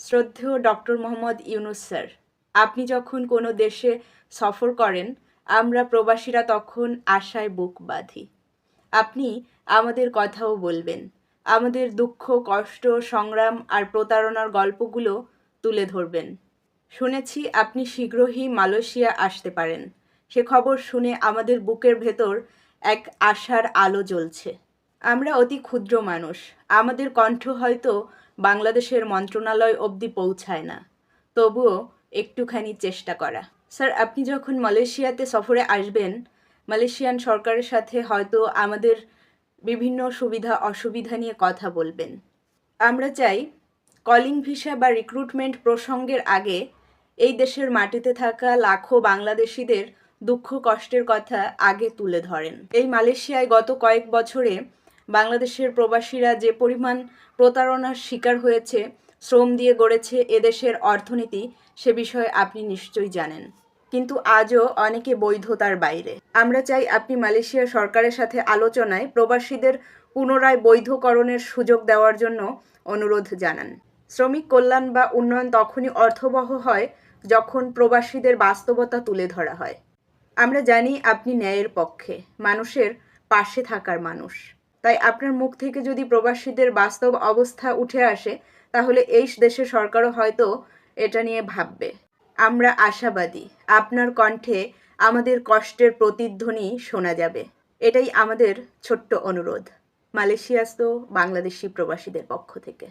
শ্রদ্ধেয় doctor Mohammad Yunus sir, আপনি যখন কোনো দেশে সফর করেন, আমরা প্রবাসীরা তখন আশায় বুক বাঁধি। আপনি আমাদের কথাও বলবেন, আমাদের দুঃখ, কষ্ট, সংগ্রাম আর প্রতারণার গল্পগুলো তুলে ধরবেন। শুনেছি আপনি শীঘ্রই মালয়েশিয়া আসতে পারেন। সে খবর শুনে আমাদের বুকের ভেতর এক আশার আলো জ্বলছে। আমরা অতি ক্ষুদ্র মানুষ, আমাদের কণ্ঠ হয়তো বাংলাদেশের মন্ত্রণালয় অবধি পৌঁছায় না, তবুও একটুখানি চেষ্টা করা। স্যার, আপনি যখন মালয়েশিয়াতে সফরে আসবেন, মালয়েশিয়ান সরকারের সাথে হয়তো আমাদের বিভিন্ন সুবিধা অসুবিধা নিয়ে কথা বলবেন। আমরা চাই কলিং ভিসা বা রিক্রুটমেন্ট প্রসঙ্গের আগে এই দেশের মাটিতে থাকা লাখো বাংলাদেশিদের দুঃখ কষ্টের কথা আগে তুলে ধরেন। এই মালয়েশিয়ায় গত কয়েক বছরে বাংলাদেশের প্রবাসীরা যে পরিমাণ প্রতারণার শিকার হয়েছে, শ্রম দিয়ে গড়েছে এদেশের অর্থনীতি, সে বিষয়ে আপনি নিশ্চয়ই জানেন। কিন্তু আজও অনেকে বৈধতার বাইরে। আমরা চাই আপনি মালয়েশিয়া সরকারের সাথে আলোচনায় প্রবাসীদের পুনরায় বৈধকরণের সুযোগ দেওয়ার জন্য অনুরোধ জানান। শ্রমিক কল্যাণ বা উন্নয়ন তখনই অর্থবহ হয় যখন প্রবাসীদের বাস্তবতা তুলে ধরা হয়। আমরা জানি আপনি ন্যায়ের পক্ষে, মানুষের পাশে থাকার মানুষ। তাই আপনার মুখ থেকে যদি প্রবাসীদের বাস্তব অবস্থা উঠে আসে, তাহলে এই দেশের সরকারও হয়তো এটা নিয়ে ভাববে। আমরা আশাবাদী আপনার কণ্ঠে আমাদের কষ্টের প্রতিধ্বনি শোনা যাবে। এটাই আমাদের ছোট্ট অনুরোধ, মালয়েশিয়াস্থ বাংলাদেশি প্রবাসীদের পক্ষ থেকে।